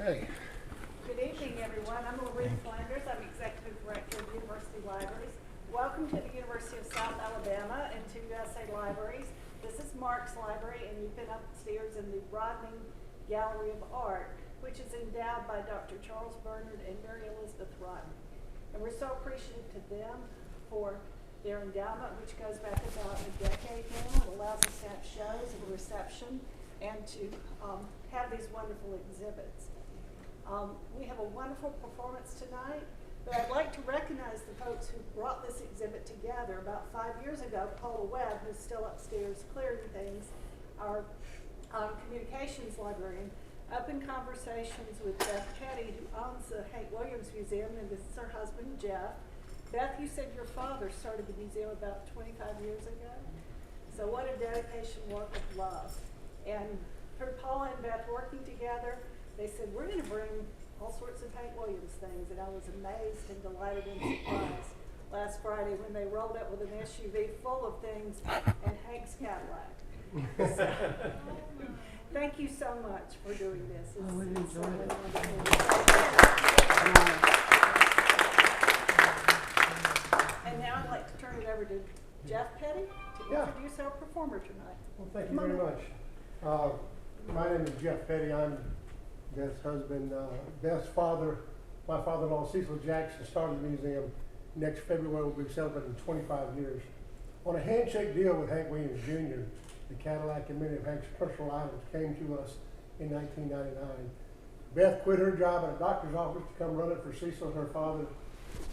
Okay. Good evening, everyone. I'm Lorraine Flanders. I'm Executive Director of University Libraries. Welcome to the University of South Alabama and to USA Libraries. This is Marx Library, and you've been upstairs in the Rodney Gallery of Art, which is endowed by Dr. Charles Bernard and Mary Elizabeth Rodney. And we're so appreciative to them for their endowment, which goes back about a decade now. It allows us to have shows and a reception and to have these wonderful exhibits. We have a wonderful performance tonight, but I'd like to recognize the folks who brought this exhibit together. About 5 years ago, Paula Webb, who's still upstairs clearing things, our communications librarian, up in conversations with Beth Petty, who owns the Hank Williams Museum, and this is her husband, Jeff. Beth, you said your father started the museum about 25 years ago. So what a dedication, work of love. And for Paula and Beth working together, they said, we're going to bring all sorts of Hank Williams things. And I was amazed and delighted and surprised last Friday when they rolled up with an SUV full of things and Hank's Cadillac. So, thank you so much for doing this. It's certainly wonderful. And now I'd like to turn it over to Jeff Petty to introduce our performer tonight. Well, thank you very much. My name is Jeff Petty. I'm Beth's husband. Beth's father, my father-in-law, Cecil Jackson, started the museum. Next February, we'll be celebrating 25 years. On a handshake deal with Hank Williams Jr., the Cadillac and many of Hank's personal items came to us in 1999. Beth quit her job at a doctor's office to come run it for Cecil, her father,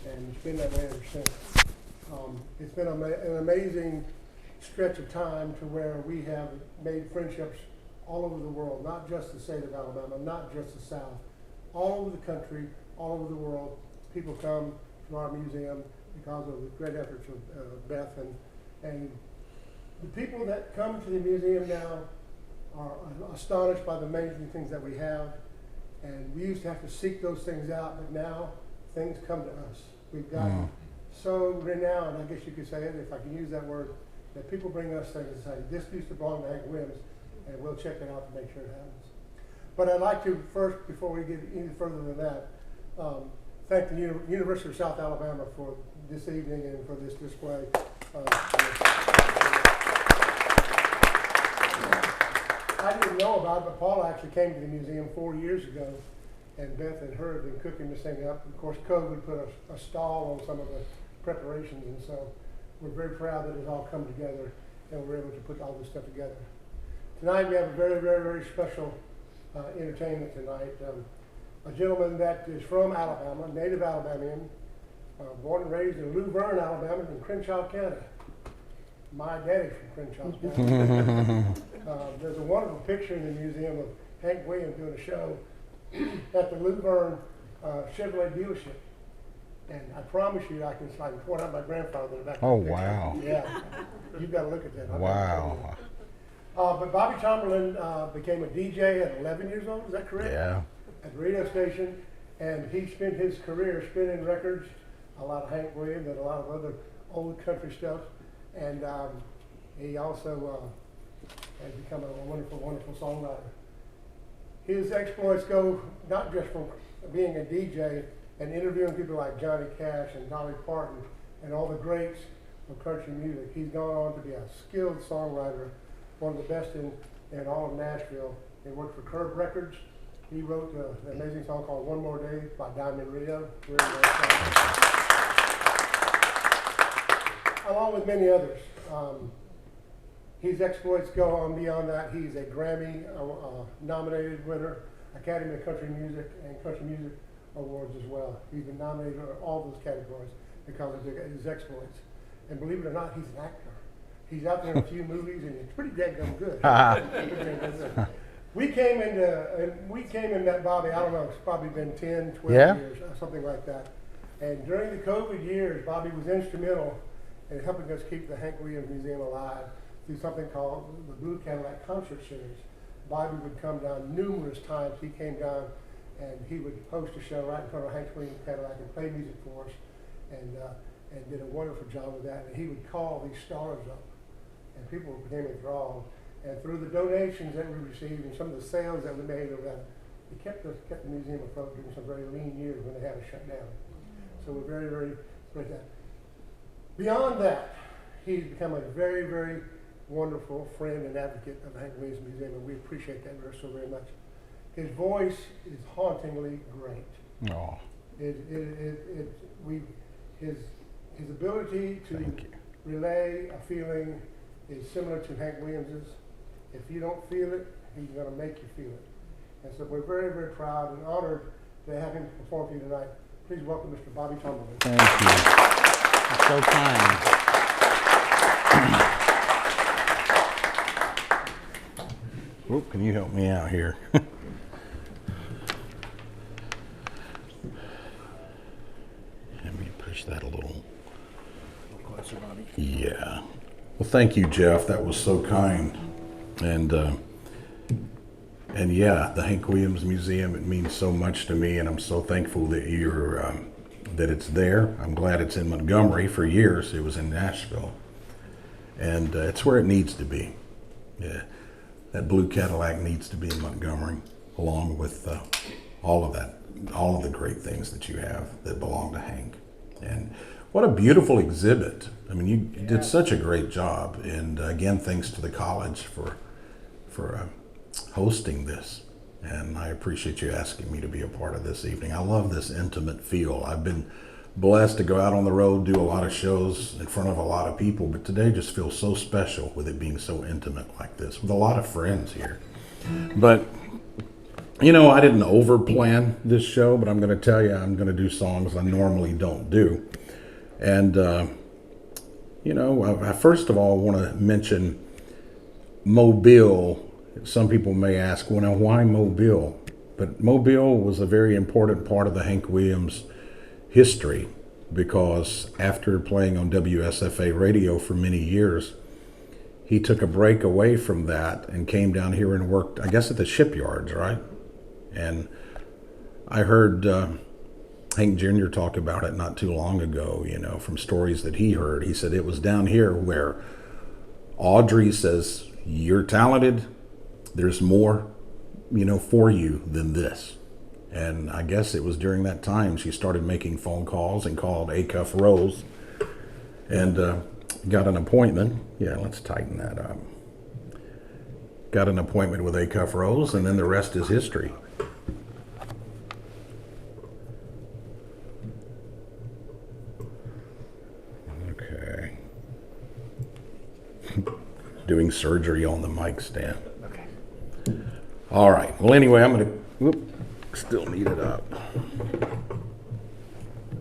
and it's been that way ever since. It's been an amazing stretch of time to where we have made friendships all over the world, not just the state of Alabama, not just the South, all over the country, all over the world. People come to our museum because of the great efforts of Beth, and the people that come to the museum now are astonished by the amazing things that we have. And we used to have to seek those things out, but now things come to us. We've gotten so renowned, I guess you could say it, if I can use that word, that people bring us things and say, this used to belong to Hank Williams, and we'll check it out to make sure it happens. But I'd like to first, before we get any further than that, thank the University of South Alabama for this evening and for this display. I didn't know about it, but Paula actually came to the museum 4 years ago, and Beth and her have been cooking this thing up. Of course, COVID put a stall on some of the preparations, and so we're very proud that it's all come together and we're able to put all this stuff together. Tonight we have a very, very, very special entertainment tonight. A gentleman that is from Alabama, native Alabamian, born and raised in Luverne, Alabama, in Crenshaw County. My daddy's from Crenshaw County. There's a wonderful picture in the museum of Hank Williams doing a show at the Luverne Chevrolet dealership. And I promise you, I can point out my grandfather in the back. Oh, wow. Yeah, you've got to look at that. Wow. But Bobby Tomberlin became a DJ at 11 years old, is that correct? Yeah. At the radio station, and he spent his career spinning records, a lot of Hank Williams and a lot of other old country stuff. And he also has become a wonderful, wonderful songwriter. His exploits go not just from being a DJ and interviewing people like Johnny Cash and Dolly Parton and all the greats of country music. He's gone on to be a skilled songwriter, one of the best in all of Nashville. He worked for Curb Records. He wrote an amazing song called One More Day by Diamond Rio. Along with many others. His exploits go on beyond that. He's a Grammy nominated winner, Academy of Country Music and Country Music Awards as well. He's been nominated in all those categories because of his exploits. And believe it or not, he's an actor. He's out there in a few movies, and it's pretty daggone good. We came and met Bobby, I don't know, it's probably been 10, 12 years, something like that. And during the COVID years, Bobby was instrumental in helping us keep the Hank Williams Museum alive through something called the Blue Cadillac Concert Series. Bobby would come down numerous times. He came down and he would host a show right in front of Hank Williams Cadillac and play music for us, and did a wonderful job with that. And he would call these stars up, and people became enthralled. And through the donations that we received and some of the sales that we made of that it kept the museum afloat during some very lean years when they had to shut down. So we're very, very grateful. Beyond that, he's become a very, very wonderful friend and advocate of the Hank Williams Museum, and we appreciate that so very much. His voice is hauntingly great. Oh, His ability to relay a feeling is similar to Hank Williams's. If you don't feel it, he's going to make you feel it. And so we're very, very proud and honored to have him perform for you tonight. Please welcome Mr. Bobby Tomberlin. thank you. That's so kind. Whoop, can you help me out here? Let me push that a little. Closer, Bobby. Yeah. Well, thank you, Jeff. That was so kind. And yeah, the Hank Williams Museum, it means so much to me, and I'm so thankful that that it's there. I'm glad it's in Montgomery. For years, it was in Nashville. And it's where it needs to be. Yeah. That blue Cadillac needs to be in Montgomery, along with all of the great things that you have that belong to Hank. And what a beautiful exhibit. I mean, you did such a great job. And again, thanks to the college for hosting this. And I appreciate you asking me to be a part of this evening. I love this intimate feel. I've been blessed to go out on the road, do a lot of shows in front of a lot of people, but today just feels so special with it being so intimate like this, with a lot of friends here. But, you know, I didn't over-plan this show, but I'm going to tell you I'm going to do songs I normally don't do. And, you know, I first of all want to mention Mobile. Some people may ask, well, now why Mobile? But Mobile was a very important part of the Hank Williams history, because after playing on WSFA radio for many years, he took a break away from that and came down here and worked, I guess, at the shipyards, right? And I heard Hank Jr. talk about it not too long ago, you know, from stories that he heard. He said it was down here where Audrey says, you're talented, there's more, you know, for you than this. And I guess it was during that time she started making phone calls and called Acuff Rose and got an appointment. Yeah, let's tighten that up. Got an appointment with Acuff Rose, and then the rest is history. Okay. Doing surgery on the mic stand. Okay. All right. Well, anyway, I'm going to... Whoop. Still need it up.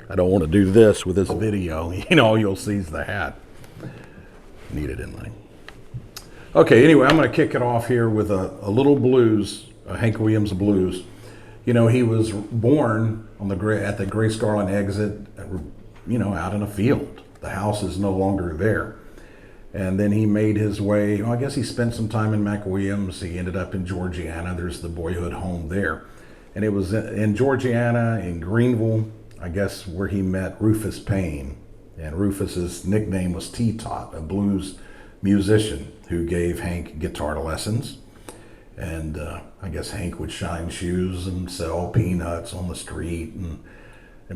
I don't want to do this with this video. You know, all you'll see is the hat. Need it in there. Okay, anyway, I'm going to kick it off here with a little blues, a Hank Williams blues. You know, he was born on at the Grace Garland exit, you know, out in a field. The house is no longer there. And then he made his way, well, I guess he spent some time in McWilliams. He ended up in Georgiana. There's the boyhood home there. And it was in Georgiana, in Greenville, I guess, where he met Rufus Payne. And Rufus's nickname was T-Tot, a blues musician who gave Hank guitar lessons. And I guess Hank would shine shoes and sell peanuts on the street and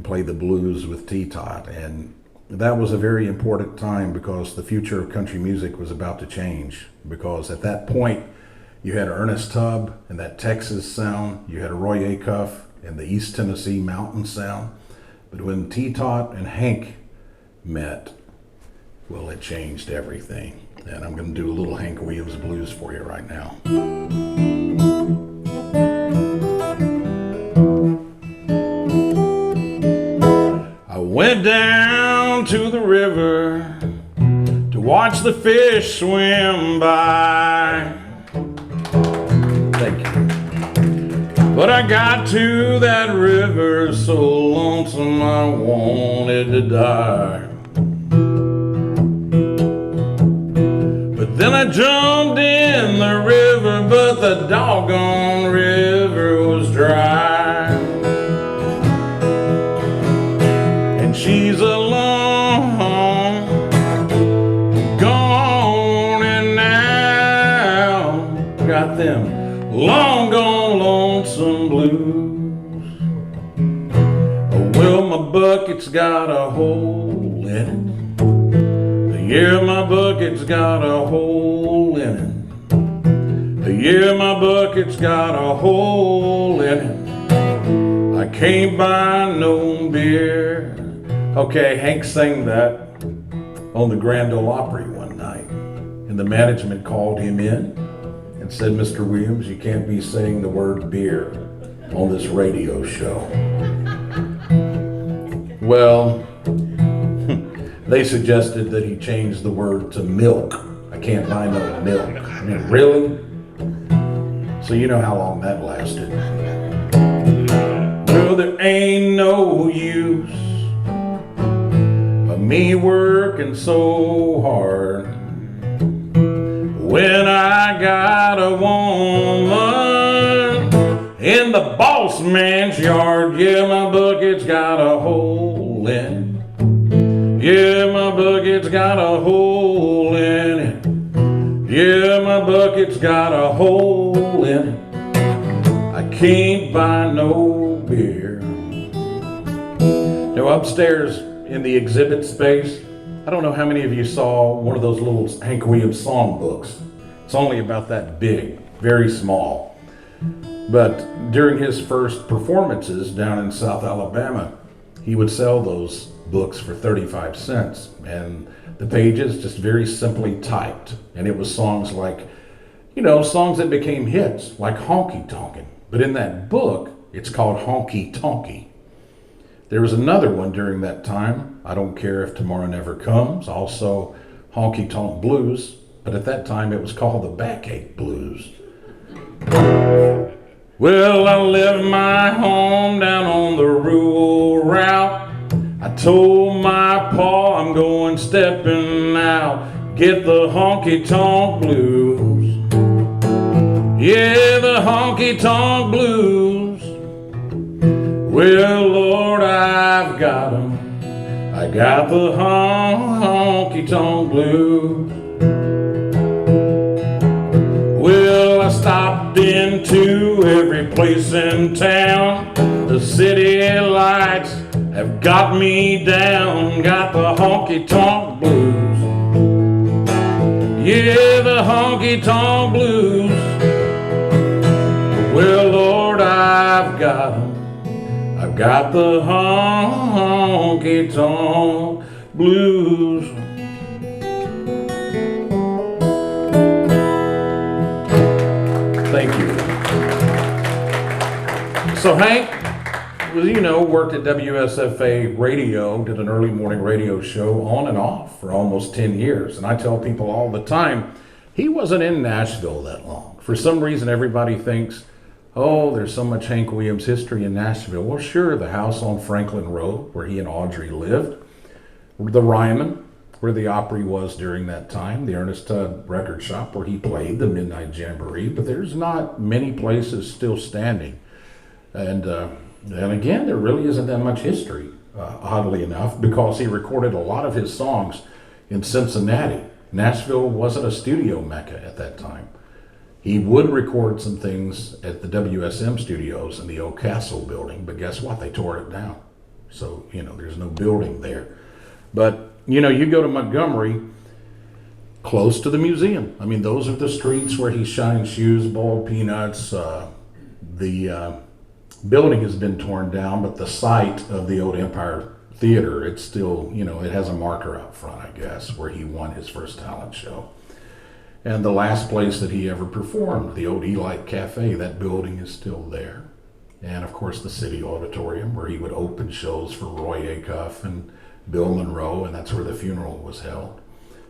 play the blues with T-Tot. And that was a very important time, because the future of country music was about to change. Because at that point, you had Ernest Tubb and that Texas sound. You had Roy Acuff and the East Tennessee mountain sound. But when T-Tot and Hank met, well, it changed everything. And I'm going to do a little Hank Williams blues for you right now. I went down to the river to watch the fish swim by. Thank you. But I got to that river so lonesome I wanted to die. But then I jumped in the river, but the doggone river was dry. And she's alone, gone, and now got them long gone lonesome blues. Oh, well, my bucket's got a hole in it. Yeah, my bucket's got a hole in it. Yeah, my bucket's got a hole in it. I can't buy no beer. Okay, Hank sang that on the Grand Ole Opry one night. And the management called him in and said, Mr. Williams, you can't be saying the word beer on this radio show. Well, they suggested that he change the word to milk. I can't buy no milk. I mean, really? So you know how long that lasted. Well, there ain't no use of me working so hard when I got a woman in the boss man's yard. Yeah, my bucket's got a hole in it. Yeah, my bucket's got a hole in it. Yeah, my bucket's got a hole in it. I can't buy no beer. Now upstairs in the exhibit space, I don't know how many of you saw one of those little Hank Williams song books. It's only about that big, very small. But during his first performances down in South Alabama, he would sell those books for 35 cents. And the pages just very simply typed. And it was songs like, you know, songs that became hits, like Honky Tonkin'. But in that book, it's called Honky Tonky. There was another one during that time, I Don't Care If Tomorrow Never Comes, also Honky Tonk Blues, but at that time it was called the Backache Blues. Well, I left my home down on the rural route. I told my pa I'm going stepping out, get the honky tonk blues. Yeah, the honky tonk blues. Well, Lord, I've got 'em. I got the honky tonk blues. Well, I stopped into every place in town. The city lights have got me down. Got the honky tonk blues. Yeah, the honky tonk blues. Well, Lord, I've got 'em. I've got the honky tonk blues. Thank you. So Hank, well, you know, worked at WSFA radio, did an early morning radio show on and off for almost 10 years. And I tell people all the time, he wasn't in Nashville that long. For some reason, everybody thinks, oh, there's so much Hank Williams history in Nashville. Well, sure, the house on Franklin Road where he and Audrey lived, the Ryman, where the Opry was during that time, the Ernest Tubb record shop where he played the Midnight Jamboree, but there's not many places still standing. And again, there really isn't that much history, oddly enough, because he recorded a lot of his songs in Cincinnati. Nashville wasn't a studio mecca at that time. He would record some things at the WSM studios in the Old Castle building, but guess what? They tore it down. So, you know, there's no building there. But, you know, you go to Montgomery, close to the museum. I mean, those are the streets where he shined shoes, boiled peanuts. The building has been torn down, but the site of the old Empire Theater, it's still, you know, it has a marker out front, I guess, where he won his first talent show. And the last place that he ever performed, the old Elite Cafe, that building is still there. And of course the City Auditorium, where he would open shows for Roy Acuff and Bill Monroe, and that's where the funeral was held.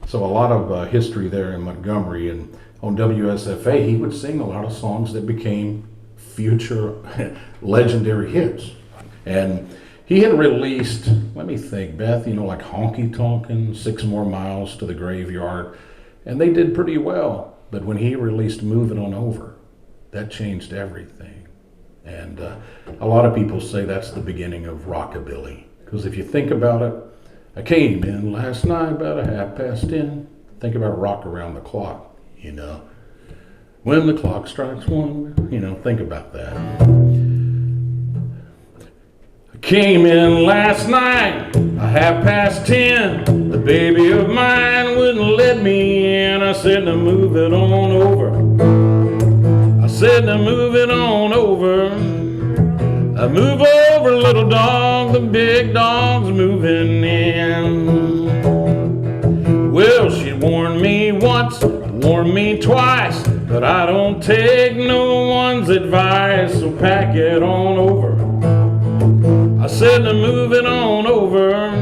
So a lot of history there in Montgomery. And on WSFA, he would sing a lot of songs that became future legendary hits. And he had released, let me think, Beth, you know, like Honky Tonkin', 6 More Miles to the Graveyard. And they did pretty well, but when he released Moving On Over, that changed everything. And a lot of people say that's the beginning of rockabilly. Because if you think about it, I came in last night about 10:30. Think about Rock Around the Clock, you know. When the clock strikes one, you know, think about that. I came in last night, 10:30. The baby of mine wouldn't let me in. I said to move it on over. I said to move it on over. I move over, little dog, the big dog's moving in. Well, she warned me once, warned me twice, but I don't take no one's advice, so pack it on over. I said to move it on over.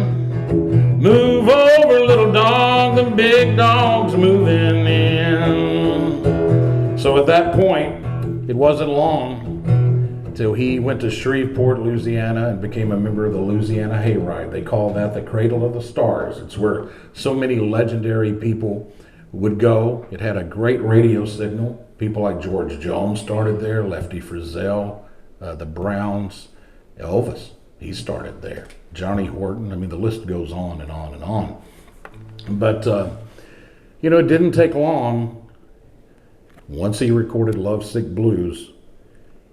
Move over, little dog, the big dog's moving in. So at that point, it wasn't long till he went to Shreveport, Louisiana, and became a member of the Louisiana Hayride. They call that the Cradle of the Stars. It's where so many legendary people would go. It had a great radio signal. People like George Jones started there, Lefty Frizzell, the Browns, Elvis, he started there. Johnny Horton, I mean, the list goes on and on and on. But, you know, it didn't take long. Once he recorded Lovesick Blues,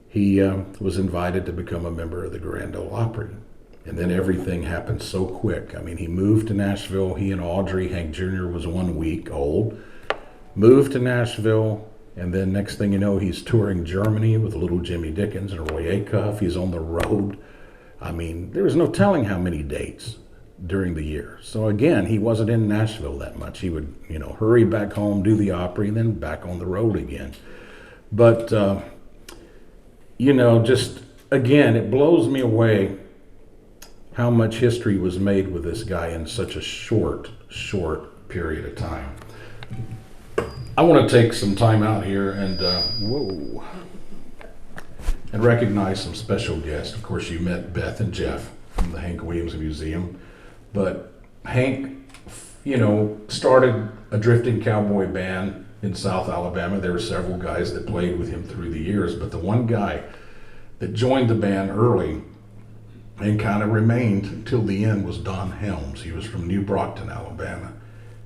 he was invited to become a member of the Grand Ole Opry. And then everything happened so quick. I mean, he moved to Nashville. He and Audrey, Hank Jr. was 1 week old. Moved to Nashville, and then next thing you know, he's touring Germany with little Jimmy Dickens and Roy Acuff. He's on the road. I mean, there was no telling how many dates during the year. So again, he wasn't in Nashville that much. He would, you know, hurry back home, do the Opry, and then back on the road again. But, you know, just, again, it blows me away how much history was made with this guy in such a short period of time. I want to take some time out here and, and recognize some special guests. Of course, you met Beth and Jeff from the Hank Williams Museum, but Hank, you know, started a drifting cowboy band in South Alabama. There were several guys that played with him through the years, but the one guy that joined the band early and kind of remained until the end was Don Helms. He was from New Brockton, Alabama,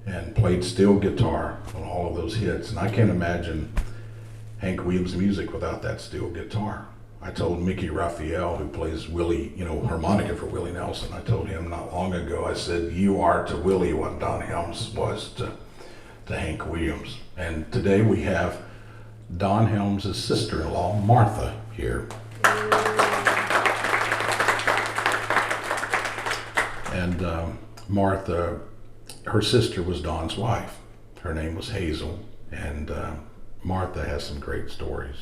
and played steel guitar on all of those hits. And I can't imagine Hank Williams music without that steel guitar. I told Mickey Raphael, who plays Willie, you know, harmonica for Willie Nelson, I told him not long ago, I said, you are to Willie what Don Helms was to Hank Williams. And today we have Don Helms' sister-in-law, Martha, here. And Martha, her sister was Don's wife. Her name was Hazel, and Martha has some great stories.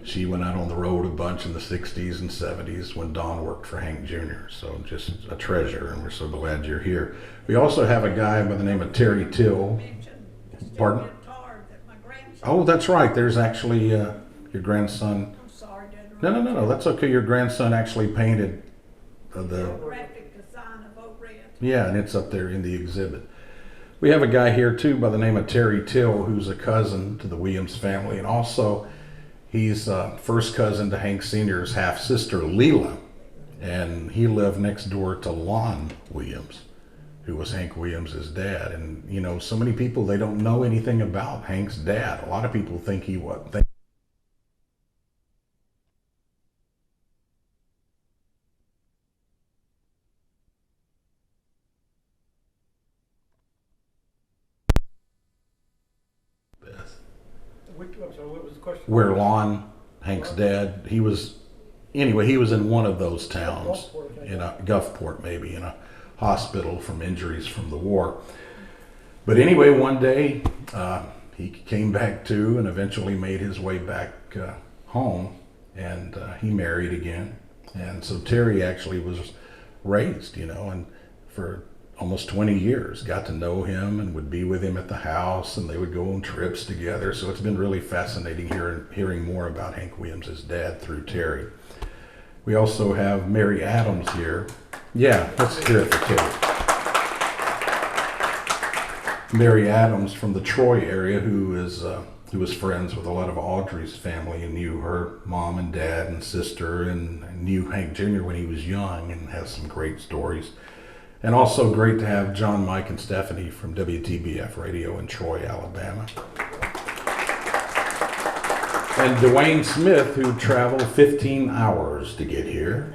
She went out on the road a bunch in the 60s and 70s when Don worked for Hank Jr., so just a treasure, and we're so glad you're here. We also have a guy by the name of Terry Till. Pardon? Oh, that's right. There's actually your grandson. I'm sorry, No, that's okay. Your grandson actually painted the graphic design of Oak Ridge. Yeah, and it's up there in the exhibit. We have a guy here too by the name of Terry Till, who's a cousin to the Williams family, and also he's first cousin to Hank Sr.'s half sister Leela, and he lived next door to Lon Williams, who was Hank Williams' dad. And you know, so many people, they don't know anything about Hank's dad. A lot of people think he was. I'm sorry, what was the question? Where Lon, Hank's dad, he was in one of those towns, in a Gulfport maybe, in a hospital from injuries from the war. But anyway, one day he came back to and eventually made his way back home, and he married again. And so Terry actually was raised, you know, and for almost 20 years, got to know him and would be with him at the house, and they would go on trips together. So it's been really fascinating hearing more about Hank Williams' dad through Terry. We also have Mary Adams here. Yeah, let's hear it for Terry. Mary Adams from the Troy area, who was friends with a lot of Audrey's family and knew her mom and dad and sister, and knew Hank Jr. when he was young, and has some great stories. And also great to have John, Mike, and Stephanie from WTBF Radio in Troy, Alabama. And Dwayne Smith, who traveled 15 hours to get here.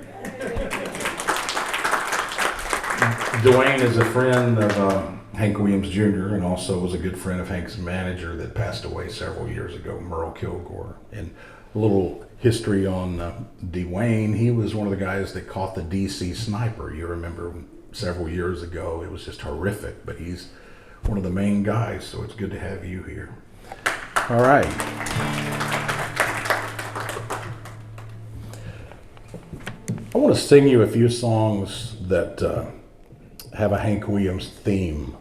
Dwayne is a friend of Hank Williams Jr. and also was a good friend of Hank's manager that passed away several years ago, Merle Kilgore. And a little history on Dwayne, he was one of the guys that caught the DC sniper. You remember several years ago, it was just horrific, but he's one of the main guys, so it's good to have you here. All right. I want to sing you a few songs that have a Hank Williams theme.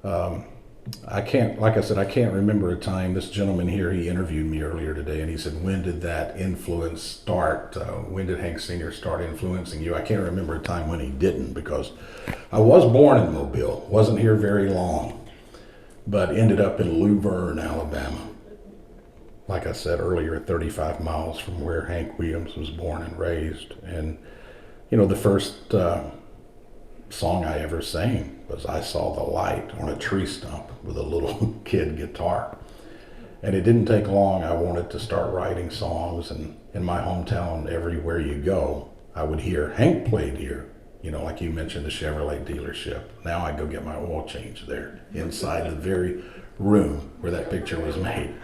I can't remember a time. This gentleman here, he interviewed me earlier today, and he said, when did that influence start? When did Hank Sr. start influencing you? I can't remember a time when he didn't, because I was born in Mobile, wasn't here very long, but ended up in Luverne, Alabama. Like I said earlier, 35 miles from where Hank Williams was born and raised. And, you know, the first song I ever sang was I Saw the Light on a tree stump with a little kid guitar. And it didn't take long. I wanted to start writing songs, and in my hometown, everywhere you go, I would hear Hank played here. You know, like you mentioned, the Chevrolet dealership. Now I go get my oil change there inside the very room where that picture was made.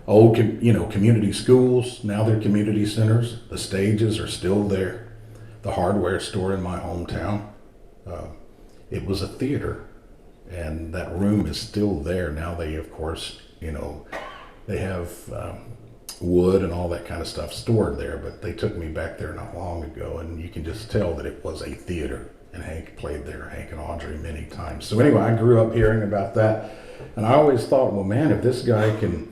Old, community schools, now they're community centers. The stages are still there. The hardware store in my hometown, it was a theater, and that room is still there. Now they, of course, they have wood and all that kind of stuff stored there, but they took me back there not long ago, and you can just tell that it was a theater, and Hank played there, Hank and Audrey, many times. So anyway, I grew up hearing about that, and I always thought, well, man, if this guy can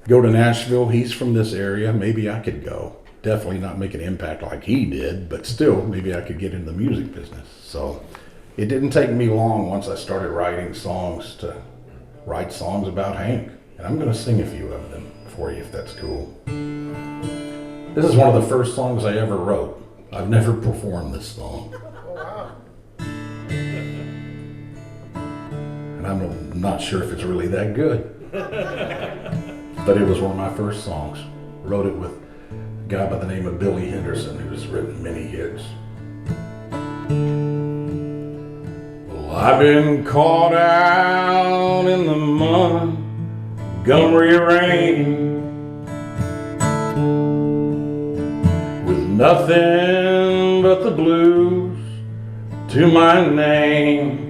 go to Nashville, he's from this area, maybe I could go. Definitely not make an impact like he did, but still, maybe I could get in the music business. So it didn't take me long once I started writing songs to write songs about Hank. And I'm going to sing a few of them for you, if that's cool. This is one of the first songs I ever wrote. I've never performed this song. And I'm not sure if it's really that good. But it was one of my first songs. Wrote it with a guy by the name of Billy Henderson, who's written many hits. Well, I've been caught out in the Montgomery rain with nothing but the blues to my name,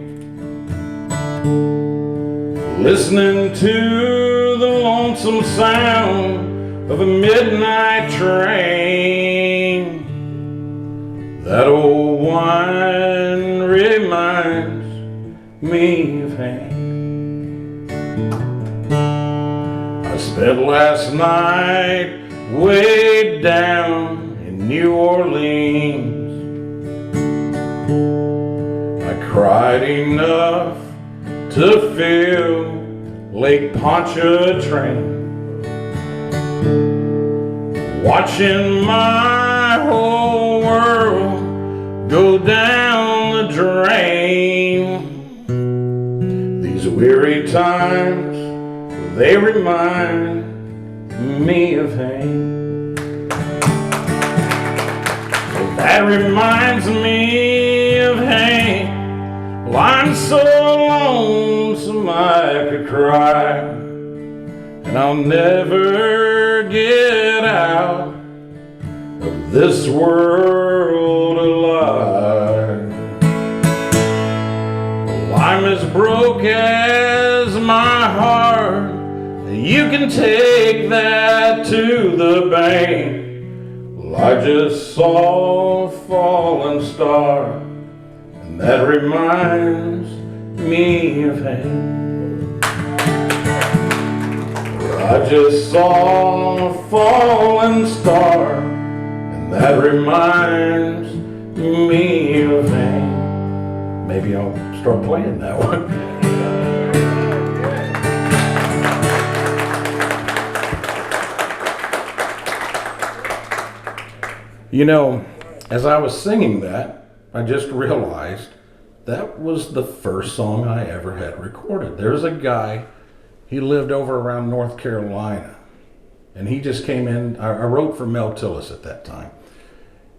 listening to the lonesome sound of a midnight train. That old wine reminds me of Hank. I spent last night way down in New Orleans. I cried enough to fill Lake Pontchartrain, watching my whole world go down the drain. These weary times, they remind me of Hank. That reminds me of Hank. Well, I'm so lonesome I could cry, and I'll never get out of this world alive. Well, I'm as broke as my heart. You can take that to the bank. Well, I just saw a falling star, and that reminds me of Hank. I just saw a falling star, and that reminds me of Hank. Maybe I'll start playing that one. You know, as I was singing that, I just realized that was the first song I ever had recorded. There's a guy, he lived over around North Carolina, And he just came in. I wrote for Mel Tillis at that time.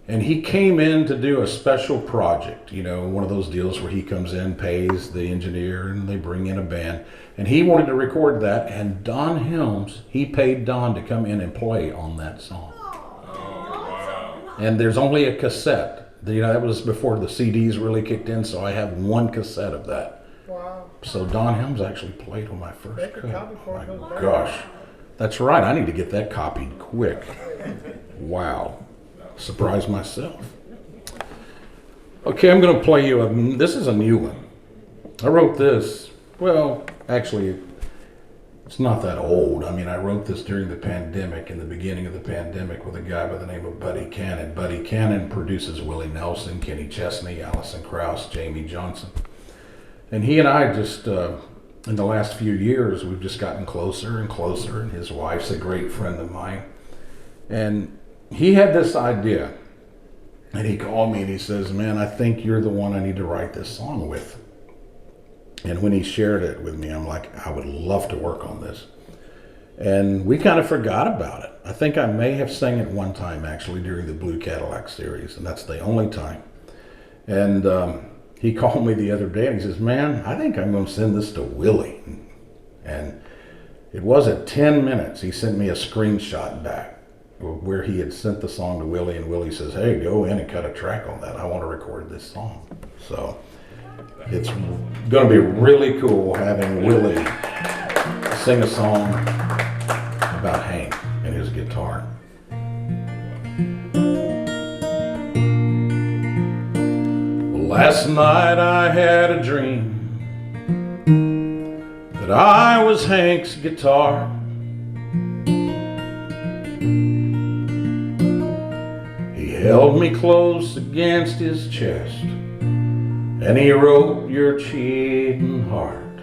And he came in to do a special project, you know, one of those deals where he comes in, pays the engineer, and they bring in a band. And he wanted to record that, and Don Helms, he paid Don to come in and play on that song. And there's only a cassette. You know, that was before the CDs really kicked in, so I have one cassette of that. Wow. So Don Helms actually played on my first Make a cut. copy for it, My goes back. gosh. That's right, I need to get that copied quick. Wow. Surprised myself. Okay, I'm going to play you this is a new one. I wrote this, well, actually, it's not that old. I mean, I wrote this during the pandemic, in the beginning of the pandemic, with a guy by the name of Buddy Cannon. Buddy Cannon produces Willie Nelson, Kenny Chesney, Alison Krauss, Jamie Johnson. And he and I just, in the last few years, we've just gotten closer and closer, and his wife's a great friend of mine. And he had this idea, and he called me and he says, man, I think you're the one I need to write this song with. And when he shared it with me, I'm like, I would love to work on this. And we kind of forgot about it. I think I may have sang it one time, actually, during the Blue Cadillac series, and that's the only time. And he called me the other day and he says, man, I think I'm going to send this to Willie. And it was at 10 minutes. He sent me a screenshot back where he had sent the song to Willie, and Willie says, hey, go in and cut a track on that. I want to record this song. So it's going to be really cool having Willie sing a song about Hank and his guitar. Last night I had a dream that I was Hank's guitar. He held me close against his chest, and he wrote your cheating heart.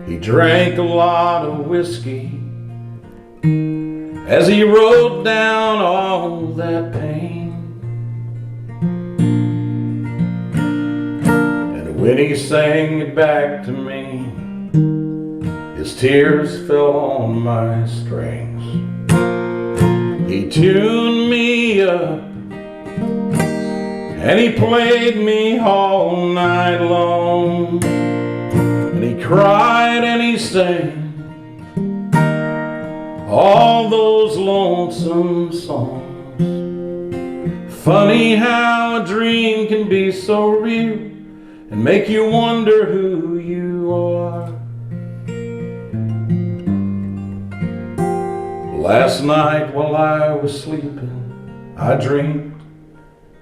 He drank a lot of whiskey as he wrote down all that pain. And when he sang it back to me, his tears fell on my strings. He tuned me up and he played me all night long, and he cried and he sang all those lonesome songs. Funny how a dream can be so real and make you wonder who you are. Last night while I was sleeping, I dreamed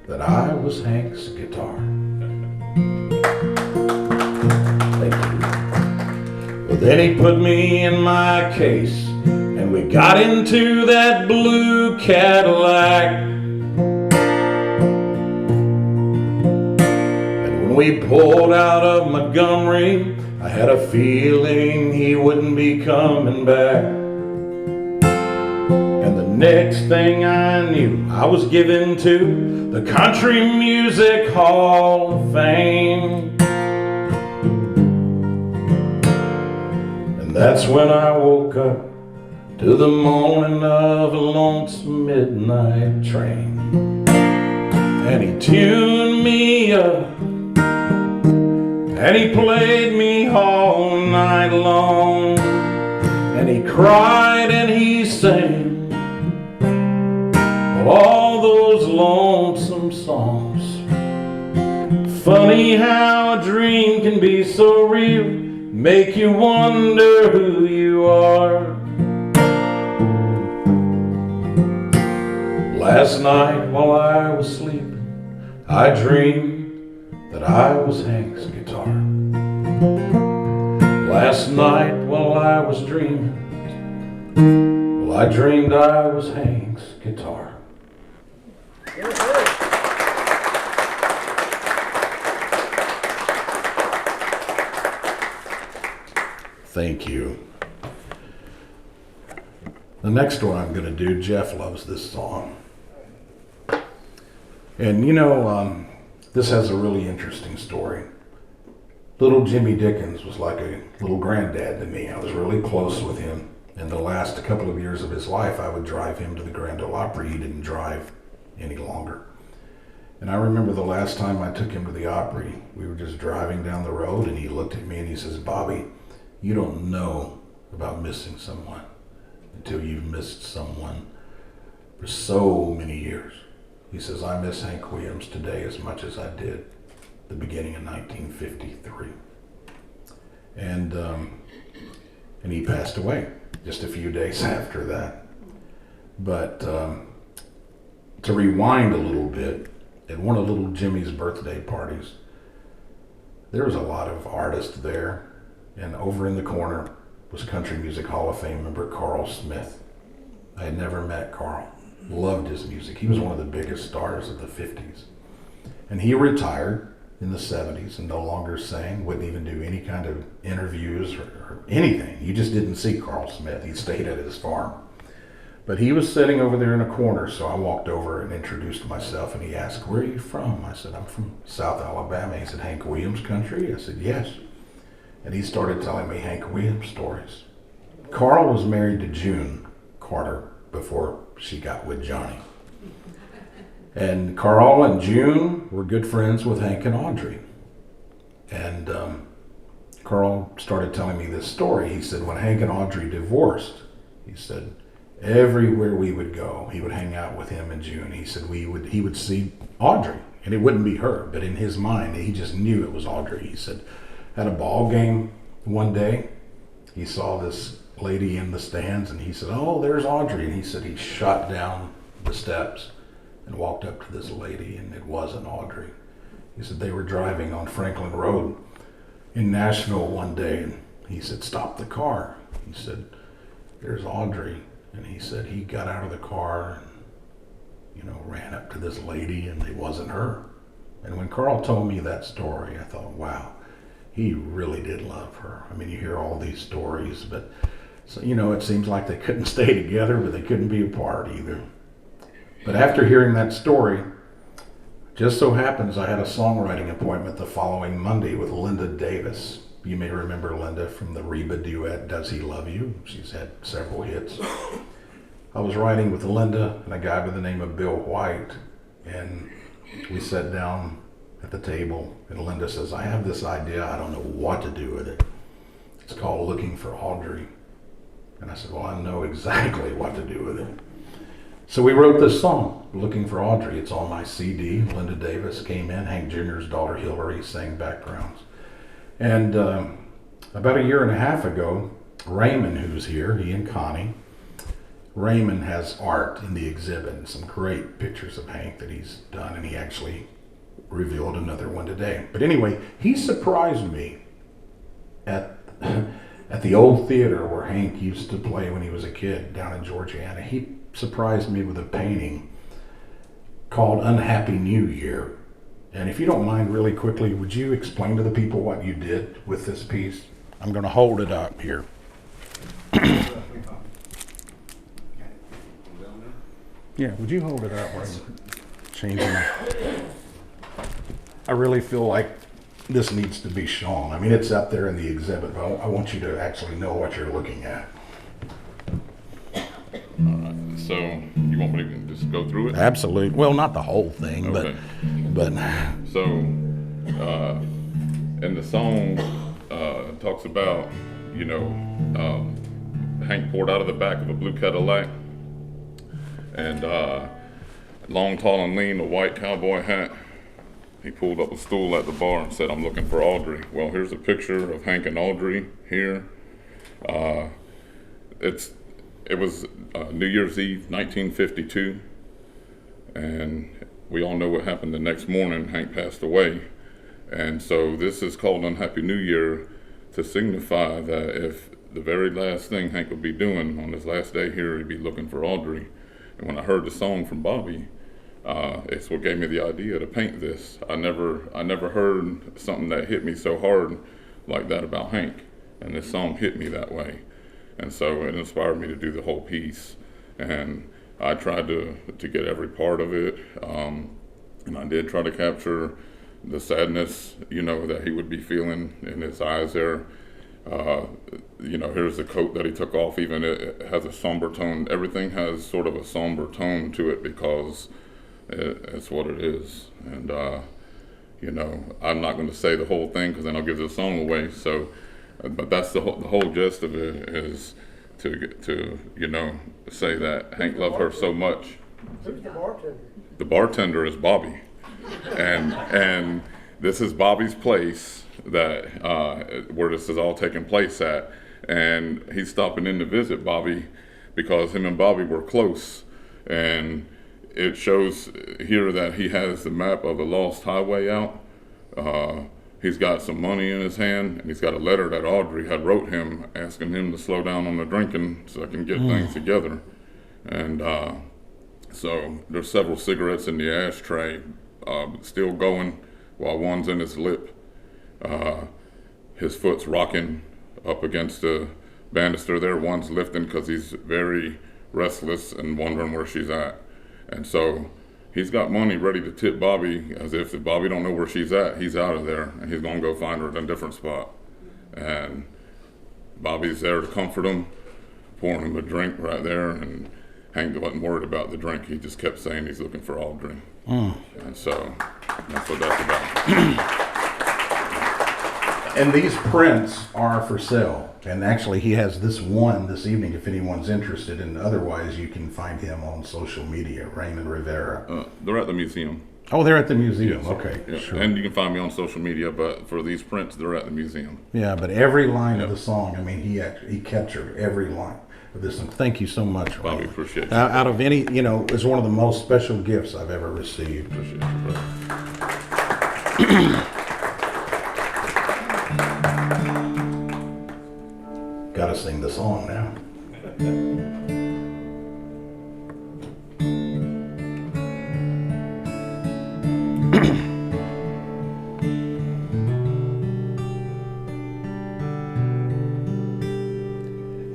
that I was Hank's guitar. Thank you. Well, then he put me in my case, and we got into that blue Cadillac. And when we pulled out of Montgomery, I had a feeling he wouldn't be coming back. And the next thing I knew, I was given to the Country Music Hall of Fame. And that's when I woke up to the morning of a lonesome midnight train. And he tuned me up and he played me all night long, and he cried and he sang all those lonesome songs. Funny how a dream can be so real, make you wonder who you are. Last night while I was sleeping, I dreamed that I was Hank's guitar. Last night while I was dreaming, well, I dreamed I was Hank's guitar. Thank you. The next one I'm going to do, Jeff loves this song. And you know, this has a really interesting story. Little Jimmy Dickens was like a little granddad to me. I was really close with him. And the last couple of years of his life, I would drive him to the Grand Ole Opry. He didn't drive any longer. And I remember the last time I took him to the Opry, we were just driving down the road, and he looked at me and he says, "Bobby, you don't know about missing someone until you've missed someone for so many years." He says, "I miss Hank Williams today as much as I did the beginning of 1953. And he passed away just a few days after that. But to rewind a little bit, at one of little Jimmy's birthday parties, there was a lot of artists there, and over in the corner was Country Music Hall of Fame member Carl Smith. I had never met Carl. Loved his music. He was one of the biggest stars of the 50s. And he retired in the 70s and no longer sang, wouldn't even do any kind of interviews or anything. You just didn't see Carl Smith. He stayed at his farm. But he was sitting over there in a corner, so I walked over and introduced myself, and he asked, "Where are you from?" I said, "I'm from South Alabama." He said, "Hank Williams country?" I said, "Yes." And he started telling me Hank Williams stories. Carl was married to June Carter before she got with Johnny. And Carl and June were good friends with Hank and Audrey. And Carl started telling me this story. He said when Hank and Audrey divorced, he said everywhere we would go, he would hang out with him and June. He said he would see Audrey, and it wouldn't be her, but in his mind, he just knew it was Audrey. He said at a ball game one day, he saw this lady in the stands, and he said, "Oh, there's Audrey." And he said he shot down the steps and walked up to this lady, and it wasn't Audrey. He said they were driving on Franklin Road in Nashville one day, and he said, "Stop the car." He said, "There's Audrey." And he said he got out of the car and, ran up to this lady, and it wasn't her. And when Carl told me that story, I thought, wow, he really did love her. I mean, you hear all these stories, but so, it seems like they couldn't stay together, but they couldn't be apart either. But after hearing that story, just so happens I had a songwriting appointment the following Monday with Linda Davis. You may remember Linda from the Reba duet, "Does He Love You?" She's had several hits. I was writing with Linda and a guy by the name of Bill White, and we sat down at the table, and Linda says, "I have this idea, I don't know what to do with it. It's called Looking for Audrey." And I said, "Well, I know exactly what to do with it." So we wrote this song, Looking for Audrey. It's on my CD. Linda Davis came in, Hank Jr.'s daughter Hillary sang backgrounds. And about a year and a half ago, Raymond, who's here, he and Connie, Raymond has art in the exhibit and some great pictures of Hank that he's done, and he actually revealed another one today. But anyway, he surprised me at the old theater where Hank used to play when he was a kid down in Georgiana. He surprised me with a painting called Unhappy New Year. And if you don't mind, really quickly, would you explain to the people what you did with this piece? I'm going to hold it up here. Yeah, would you hold it up while I'm changing? I really feel like this needs to be shown. I mean, it's up there in the exhibit, but I want you to actually know what you're looking at. All right. So you want me to just go through it? Absolutely. Well, not the whole thing, Okay. but So in the song, it talks about, Hank poured out of the back of a blue Cadillac, and long, tall, and lean, a white cowboy hat. He pulled up a stool at the bar and said, "I'm looking for Audrey." Well, here's a picture of Hank and Audrey here. It was New Year's Eve, 1952, and we all know what happened the next morning. Hank passed away, and so this is called Unhappy New Year to signify that if the very last thing Hank would be doing on his last day here, he'd be looking for Audrey. And when I heard the song from Bobby, it's what gave me the idea to paint this. I never heard something that hit me so hard like that about Hank, and this song hit me that way. And so it inspired me to do the whole piece, and I tried to get every part of it, and I did try to capture the sadness, that he would be feeling in his eyes there. You know, here's the coat that he took off. Even it has a somber tone. Everything has sort of a somber tone to it because it's what it is. And you know, I'm not going to say the whole thing because then I'll give the song away. So, but that's the whole gist of it, is to you know, say that Hank loved her so much. Who's the bartender? The bartender is Bobby, and this is Bobby's place that where this is all taking place at, and he's stopping in to visit Bobby because him and Bobby were close, and it shows here that he has the map of the lost highway out. He's got some money in his hand, and he's got a letter that Audrey had wrote him asking him to slow down on the drinking so I can get things together. And so there's several cigarettes in the ashtray, still going while one's in his lip. His foot's rocking up against the banister there. One's lifting because he's very restless and wondering where she's at. And so he's got money ready to tip Bobby, as if Bobby don't know where she's at, he's out of there, and he's going to go find her at a different spot. And Bobby's there to comfort him, pouring him a drink right there, and Hank wasn't worried about the drink. He just kept saying he's looking for Audrey. And so that's what that's about. And these prints are for sale. And actually, he has this one this evening if anyone's interested. And otherwise, you can find him on social media, Raymond Rivera. They're at the museum. Oh, they're at the museum. Yes. Okay, Yeah. sure. And you can find me on social media, but for these prints, they're at the museum. Yeah, but every line of the song, I mean, he captured every line of this. And thank you so much, Bobby, Raymond. appreciate you. Out of any, you know, it's one of the most special gifts I've ever received. Appreciate you, brother. Gotta sing the song now.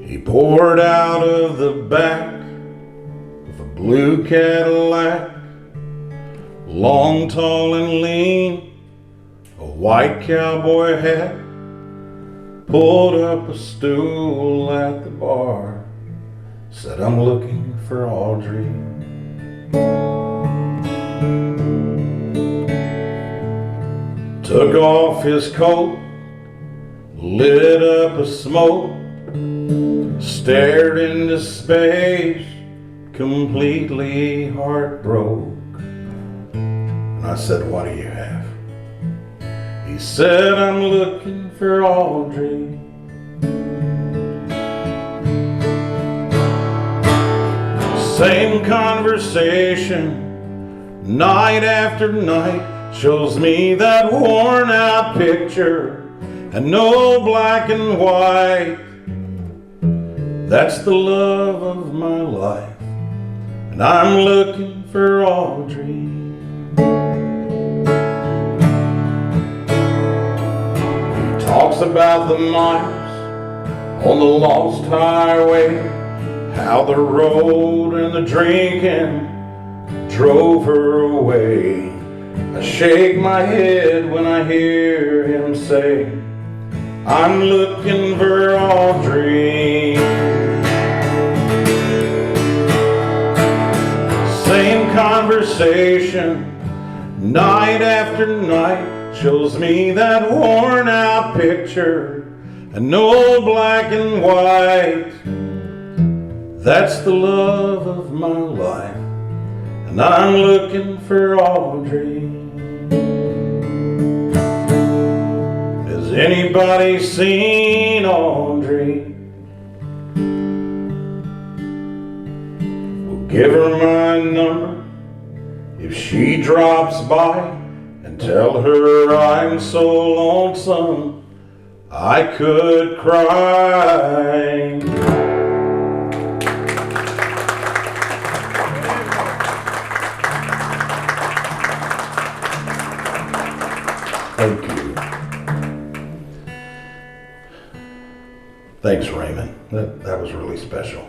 He poured out of the back of a blue Cadillac, long, tall, and lean, a white cowboy hat. Pulled up a stool at the bar, said, I'm looking for Audrey. Took off his coat, lit up a smoke, stared into space, completely heartbroken. And I said, what do you have? He said, I'm looking for Audrey. Same conversation, night after night, shows me that worn out picture and no black and white. That's the love of my life, and I'm looking for Audrey. Talks about the miles on the lost highway, how the road and the drinking drove her away. I shake my head when I hear him say, I'm looking for Audrey. Same conversation, night after night, shows me that worn out picture and no black and white. That's the love of my life, and I'm looking for Audrey. Has anybody seen Audrey? We'll give her my number if she drops by. Tell her I'm so lonesome I could cry. Thank you. Thanks, Raymond. That was really special.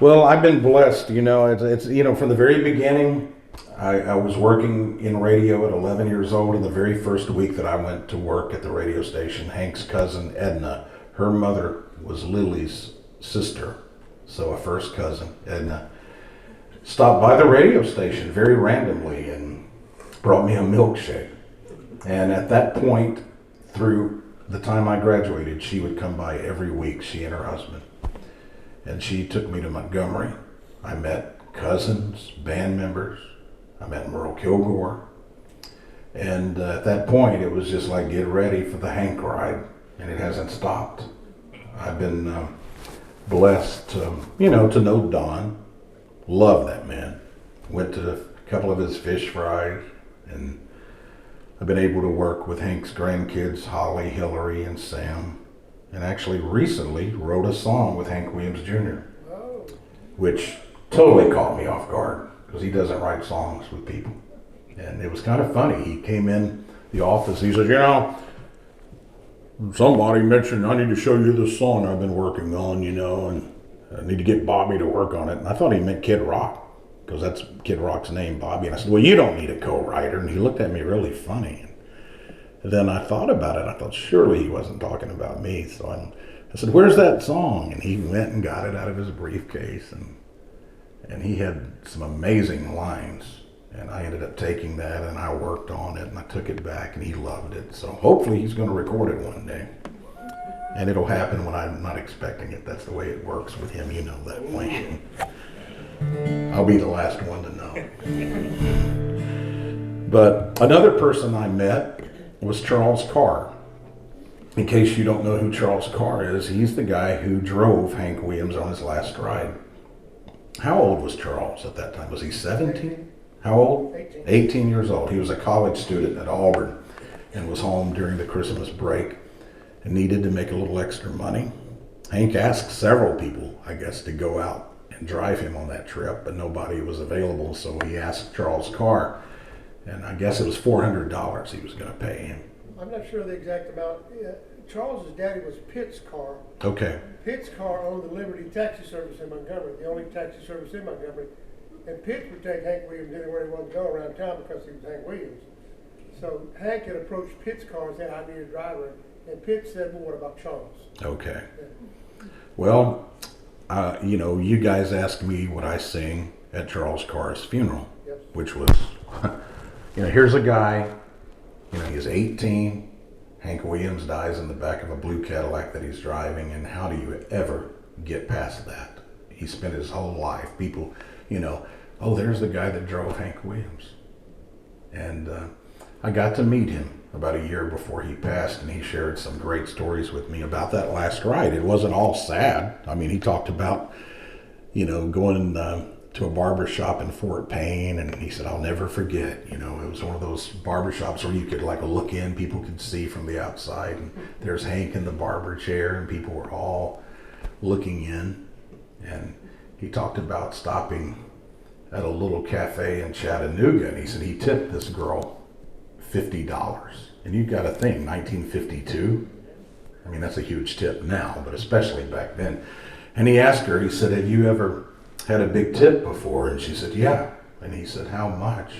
Well, I've been blessed, you know, it's you know, from the very beginning, I was working in radio at 11 years old, and the very first week that I went to work at the radio station, Hank's cousin Edna, her mother was Lily's sister, so a first cousin, Edna, stopped by the radio station very randomly and brought me a milkshake. And at that point, through the time I graduated, she would come by every week, she and her husband. And she took me to Montgomery. I met cousins, band members. I met Merle Kilgore. And at that point, it was just like, get ready for the Hank ride. And it hasn't stopped. I've been blessed, to know Don. Love that man. Went to a couple of his fish fries, and I've been able to work with Hank's grandkids, Holly, Hillary, and Sam. And actually recently wrote a song with Hank Williams Jr., which totally caught me off guard because he doesn't write songs with people. And it was kind of funny. He came in the office, he said, somebody mentioned I need to show you this song I've been working on, and I need to get Bobby to work on it. And I thought he meant Kid Rock, because that's Kid Rock's name, Bobby. And I said, well, you don't need a co-writer. And he looked at me really funny. And then I thought about it. I thought, surely he wasn't talking about me. So I said, where's that song? And he went and got it out of his briefcase. And he had some amazing lines. And I ended up taking that, and I worked on it, and I took it back, and he loved it. So hopefully he's going to record it one day. And it'll happen when I'm not expecting it. That's the way it works with him, that way. I'll be the last one to know. But another person I met was Charles Carr. In case you don't know who Charles Carr is, he's the guy who drove Hank Williams on his last ride. How old was Charles at that time? Was he 17? How old? 18 years old. He was a college student at Auburn and was home during the Christmas break and needed to make a little extra money. Hank asked several people, I guess, to go out and drive him on that trip, but nobody was available, so he asked Charles Carr, and I guess it was $400 he was going to pay him. I'm not sure the exact amount. Charles's daddy was Pitt's Carr. Okay. Pitt's Carr owned the Liberty Taxi Service in Montgomery, the only taxi service in Montgomery. And Pitt would take Hank Williams anywhere he wanted to go around town because he was Hank Williams. So Hank had approached Pitt's car and said, I need a driver. And Pitt said, well, what about Charles? Okay. Yeah. Well, you guys asked me what I sing at Charles Carr's funeral, Yes. which was, here's a guy, he's 18. Hank Williams dies in the back of a blue Cadillac that he's driving, and how do you ever get past that? He spent his whole life, people, oh, there's the guy that drove Hank Williams. And I got to meet him about a year before he passed, and he shared some great stories with me about that last ride. It wasn't all sad. I mean, he talked about, going to a barber shop in Fort Payne, and he said, I'll never forget, it was one of those barber shops where you could look in, people could see from the outside, and there's Hank in the barber chair, and people were all looking in. And he talked about stopping at a little cafe in Chattanooga, and he said he tipped this girl $50. And you've got to think, 1952, I mean, that's a huge tip now, but especially back then. And he asked her, he said, have you ever had a big tip before? And she said, yeah. And he said, how much?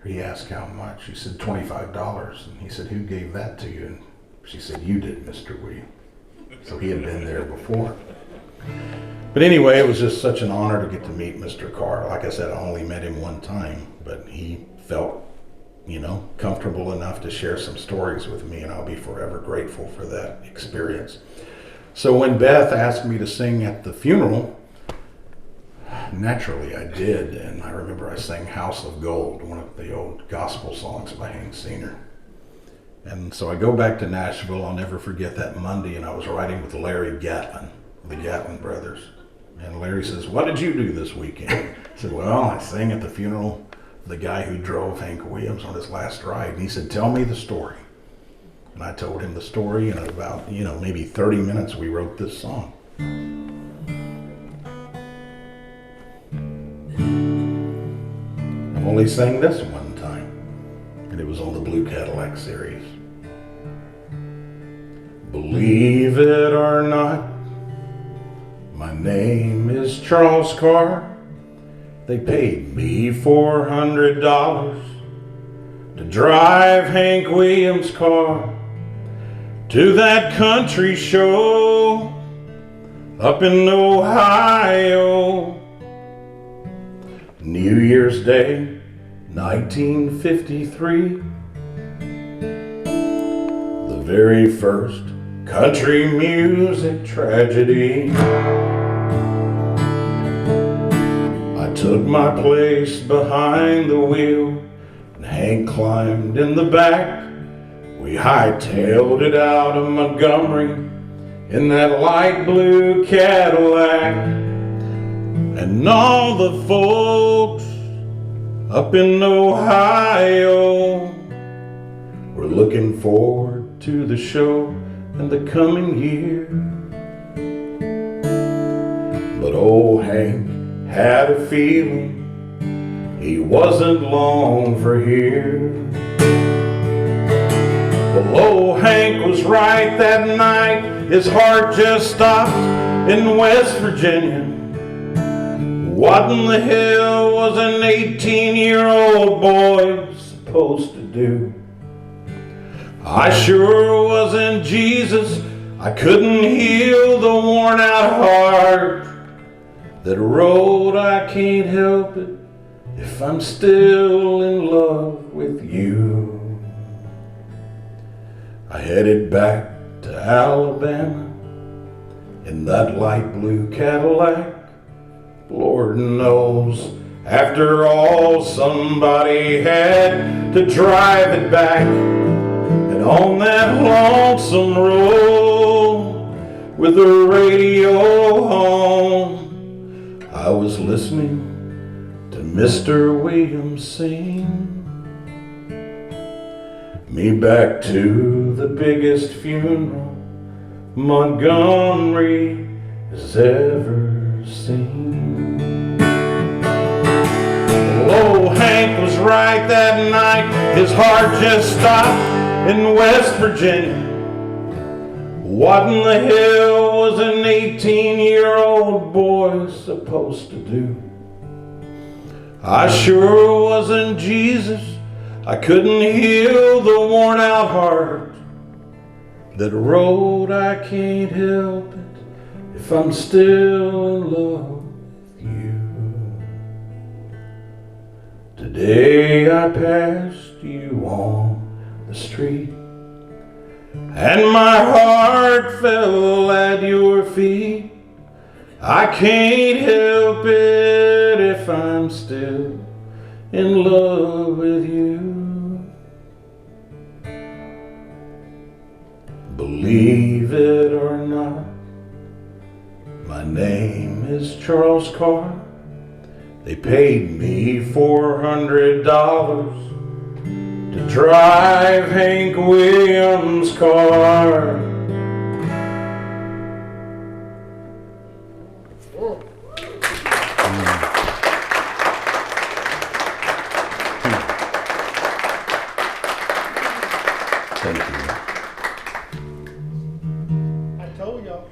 He asked how much. She said, $25. And he said, who gave that to you? And she said, you did, Mr. Williams. So he had been there before. But anyway, it was just such an honor to get to meet Mr. Carr. Like I said, I only met him one time, but he felt, comfortable enough to share some stories with me, and I'll be forever grateful for that experience. So when Beth asked me to sing at the funeral, naturally I did, and I remember I sang House of Gold, one of the old gospel songs by Hank Sr. And so I go back to Nashville. I'll never forget that Monday, and I was riding with Larry Gatlin, the Gatlin brothers. And Larry says, what did you do this weekend? I said, well, I sang at the funeral of the guy who drove Hank Williams on his last ride. And he said, tell me the story. And I told him the story, and in about, maybe 30 minutes, we wrote this song. I've only sang this one time, and it was on the Blue Cadillac series. Believe it or not, my name is Charles Carr, They paid me $400 to drive Hank Williams' car to that country show up in Ohio. New Year's Day, 1953, the very first country music tragedy. I took my place behind the wheel, and Hank climbed in the back. We hightailed it out of Montgomery in that light blue Cadillac. And all the folks up in Ohio were looking forward to the show and the coming year. But old Hank had a feeling he wasn't long for here. Well, old Hank was right that night. His heart just stopped in West Virginia. What in the hell was an 18-year-old boy supposed to do? I sure wasn't Jesus. I couldn't heal the worn-out heart that wrote, I can't help it if I'm still in love with you. I headed back to Alabama in that light blue Cadillac. Lord knows, after all, somebody had to drive it back. And on that lonesome road with the radio on, I was listening to Mr. Williams sing me back to the biggest funeral Montgomery has ever seen. Oh, Hank was right that night. His heart just stopped in West Virginia. What in the hell was an 18-year-old boy supposed to do? I sure wasn't Jesus. I couldn't heal the worn-out heart that wrote, I can't help it if I'm still in love with you. Today I passed you on the street, and my heart fell at your feet. I can't help it if I'm still in love with you. Believe it or not, my name is Charles Carr. They paid me $400 to drive Hank Williams' car. Thank you. I told y'all.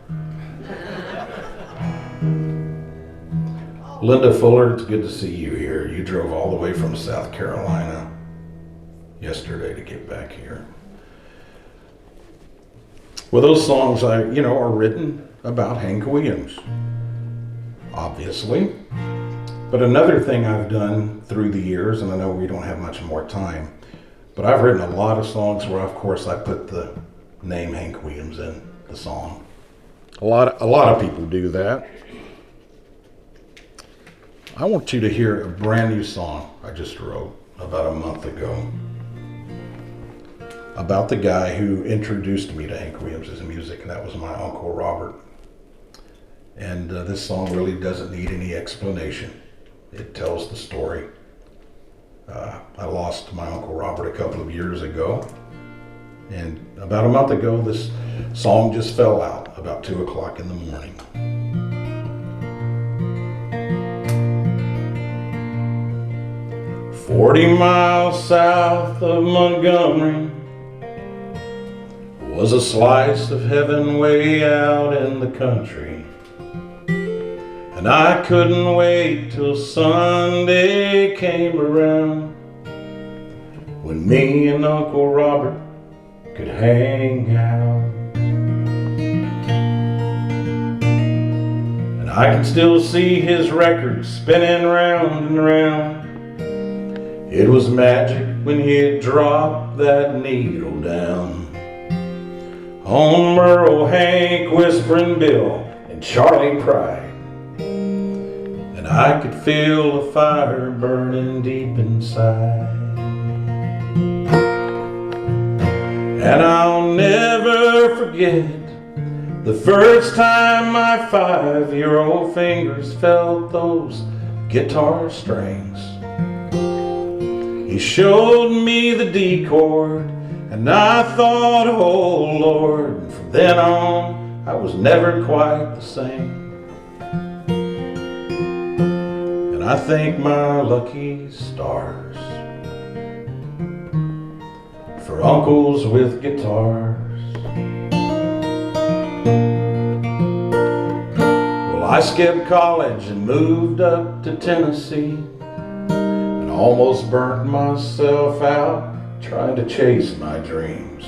Linda Fuller, it's good to see you here. You drove all the way from South Carolina yesterday to get back here. Well, those songs are written about Hank Williams, obviously. But another thing I've done through the years, and I know we don't have much more time, but I've written a lot of songs where, of course, I put the name Hank Williams in the song. A lot of people do that. I want you to hear a brand new song I just wrote about a month ago about the guy who introduced me to Hank Williams' music, and that was my Uncle Robert. And this song really doesn't need any explanation. It tells the story. I lost my Uncle Robert a couple of years ago, and about a month ago this song just fell out about 2 o'clock in the morning. 40 miles south of Montgomery was a slice of heaven way out in the country. And And I couldn't wait till Sunday came around, when me and Uncle Robert could hang out. And I can still see his record spinning round and round. It was magic when he'd drop that needle down on Merle, Hank, Whispering Bill, and Charlie Pride. And I could feel the fire burning deep inside. And I'll never forget the first time my 5-year-old fingers felt those guitar strings. He showed me the D chord, and I thought, oh Lord, and from then on I was never quite the same. And I thank my lucky stars for uncles with guitars. Well, I skipped college and moved up to Tennessee, and almost burnt myself out trying to chase my dreams.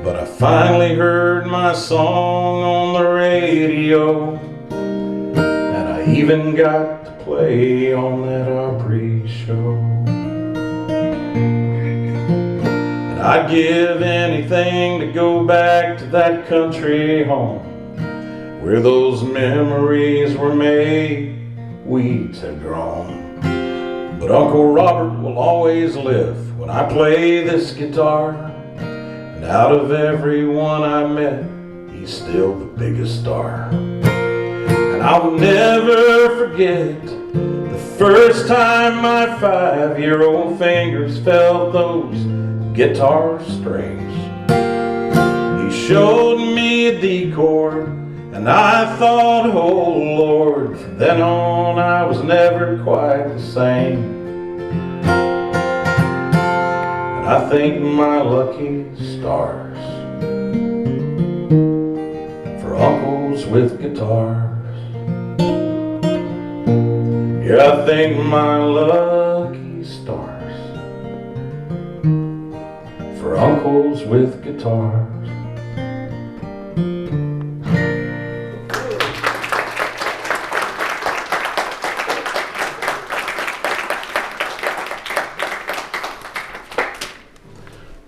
But I finally heard my song on the radio, and I even got to play on that Opry show. And I'd give anything to go back to that country home, where those memories were made, weeds had grown. But Uncle Robert will always live when I play this guitar. And out of everyone I met, he's still the biggest star. And I'll never forget the first time my 5-year-old fingers felt those guitar strings. He showed me a D chord, and I thought, oh Lord, from then on I was never quite the same. And I thank my lucky stars for uncles with guitars. Yeah, I thank my lucky stars for uncles with guitars.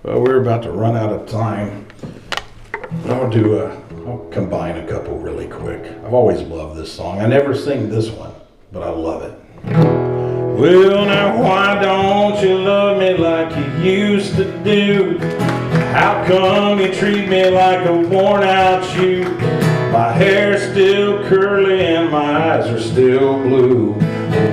Well, we're about to run out of time. I'll combine a couple really quick. I've always loved this song. I never sing this one, but I love it. Well, now why don't you love me like you used to do? How come you treat me like a worn out shoe? My hair's still curly and my eyes are still blue.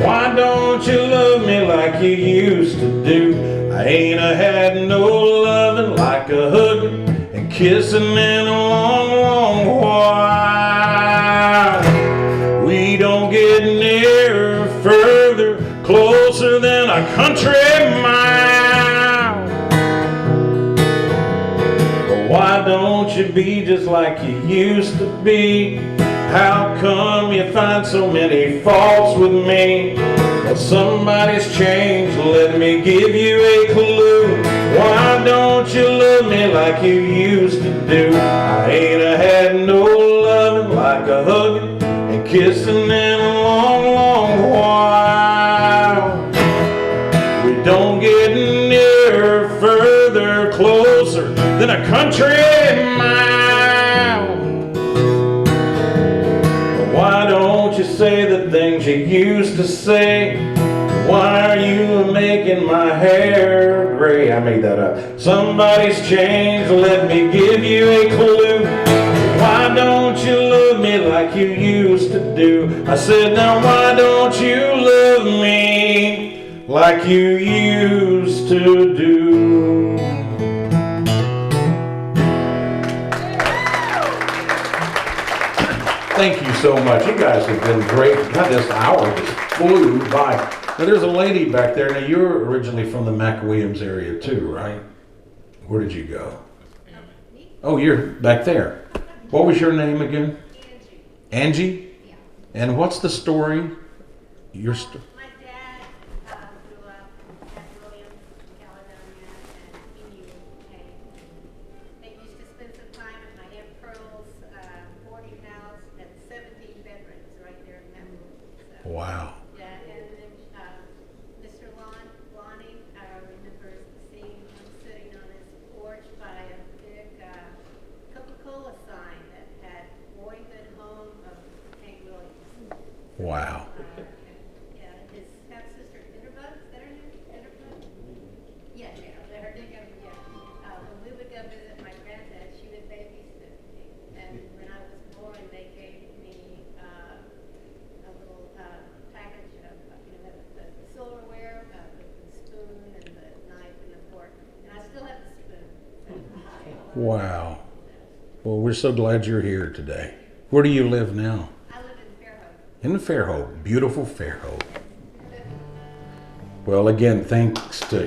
Why don't you love me like you used to do? I ain't had no loving like a hugging and kissing in a long, long while. We don't get nearer, further, closer than a country mile. But why don't you be just like you used to be? How come you find so many faults with me? Well, somebody's changed, let me give you a clue. Why don't you love me like you used to do? I ain't had no loving like a hugging and kissing in a long, long while. We don't get nearer, further, closer than a country mile. Why don't you say the things you used to say? Why are you making my hair gray? I made that up. Somebody's changed, let me give you a clue. Why don't you love me like you used to do? I said, now why don't you love me like you used to do? Thank you so much. You guys have been great. God, this hour just flew by. Now, there's a lady back there. Now, you're originally from the McWilliams area too, right? Where did you go? Oh, you're back there. What was your name again? Angie. Angie? And what's the story? Your My dad grew up at Williams, Caledonia, and he knew Hank. They used to spend some time at my Aunt Pearl's boarding house and 17 bedrooms right there in that room. So, Wow. yeah, and then Mr. Lonnie remembers seeing him sitting on his porch by a big Coca-Cola sign that had boyhood home of Hank Williams. Wow. Yeah, his half-sister, Interbud, is that her name? Interbud? Yeah, her name, yeah. When we would go visit my granddad, she would babysit me. And when I was born, they gave me a little package of, the silverware, the spoon and the knife and the fork. And I still have the spoon. Wow. Well, we're so glad you're here today. Where do you live now? I live in Fairhope. In Fairhope. Beautiful Fairhope. Well, again, thanks to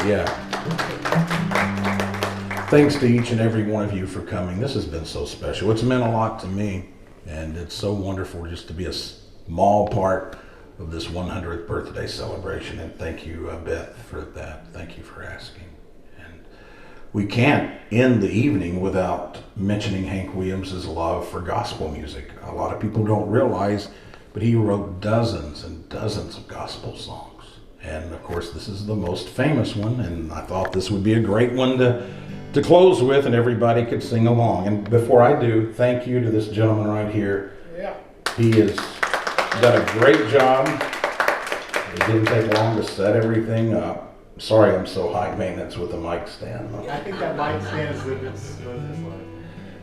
each and every one of you for coming. This has been so special. It's meant a lot to me, and it's so wonderful just to be a small part of this 100th birthday celebration. And thank you, Beth, for that. Thank you for asking. And we can't end the evening without mentioning Hank Williams' love for gospel music. A lot of people don't realize, but he wrote dozens and dozens of gospel songs. And of course, this is the most famous one, and I thought this would be a great one to close with, and everybody could sing along. And before I do, thank you to this gentleman right here. Yeah. He has done a great job. It didn't take long to set everything up. Sorry I'm so high maintenance with the mic stand. I think that mic stand is what it's like.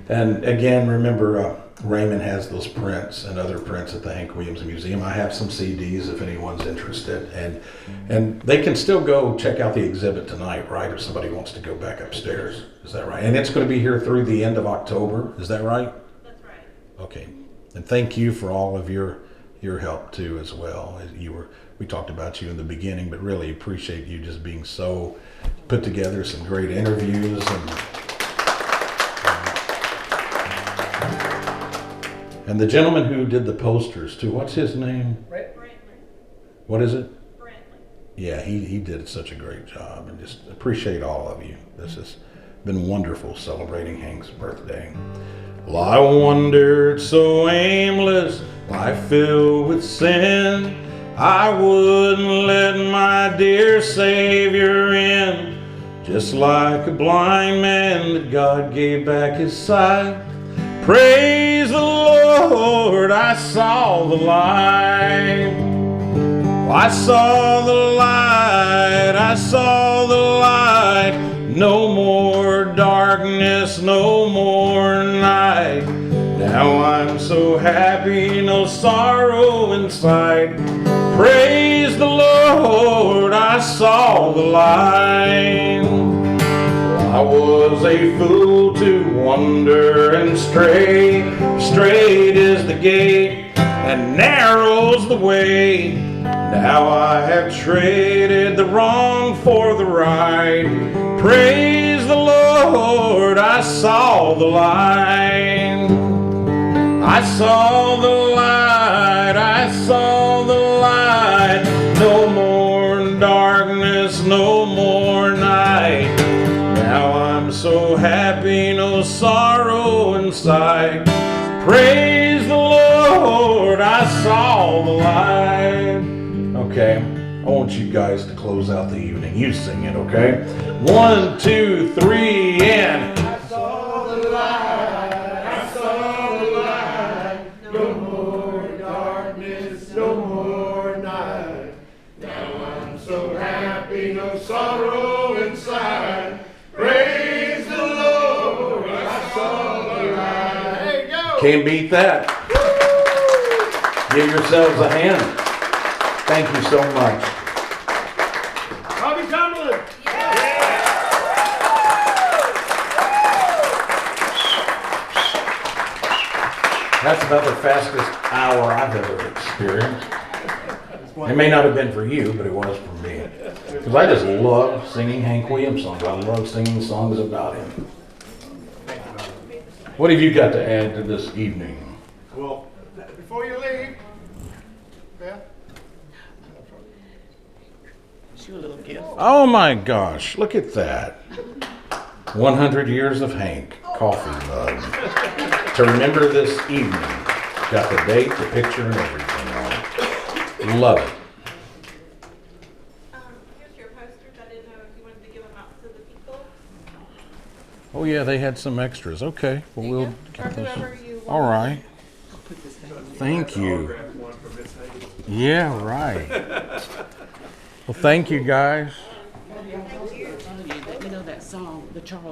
And again, remember, Raymond has those prints and other prints at the Hank Williams Museum. I have some CDs if anyone's interested. And they can still go check out the exhibit tonight, right? If somebody wants to go back upstairs. Is that right? And it's going to be here through the end of October. Is that right? That's right. Okay. And thank you for all of your help too as well. We talked about you in the beginning, but really appreciate you just being so put together, some great interviews and the gentleman who did the posters too, what's his name? Brantly. What is it? Brantly. Yeah, he did such a great job, and just appreciate all of you. This has been wonderful celebrating Hank's birthday. Well, I wandered so aimless, life filled with sin. I wouldn't let my dear Savior in. Just like a blind man that God gave back his sight. Praise the Lord, I saw the light. I saw the light, I saw the light. No more darkness, no more night. Now I'm so happy, no sorrow in sight. Praise the Lord, I saw the light. I was a fool to wander and stray. Straight is the gate and narrow's the way. Now I have traded the wrong for the right. Praise the Lord, I saw the light. I saw the light, I saw the light. No more darkness, no more night. Now I'm so happy, no sorrow in sight. Praise the Lord, I saw the light. Okay, I want you guys to close out the evening. You sing it, okay? 1, 2, 3, and... I saw the light, I saw the light. No more darkness, no more night. Now I'm so happy, no sorrow inside. Praise the Lord, I saw the light. There you go. Can't beat that. Give yourselves a hand. Thank you so much. Bobby Tomberlin. That's about the fastest hour I've ever experienced. It may not have been for you, but it was for me. Because I just love singing Hank Williams songs. I love singing songs about him. What have you got to add to this evening? Well, before you leave, you a little gift. Oh my gosh, look at that. 100 years of Hank coffee mug. To remember this evening. Got the date, the picture, and everything on it. Love it. Here's your posters. I didn't know if you wanted to give them out to the people. Oh yeah, they had some extras. Okay, well we'll Or get those. whoever you want. All right. Thank you. Yeah, right. Well, thank you guys. You know that song, the Charles.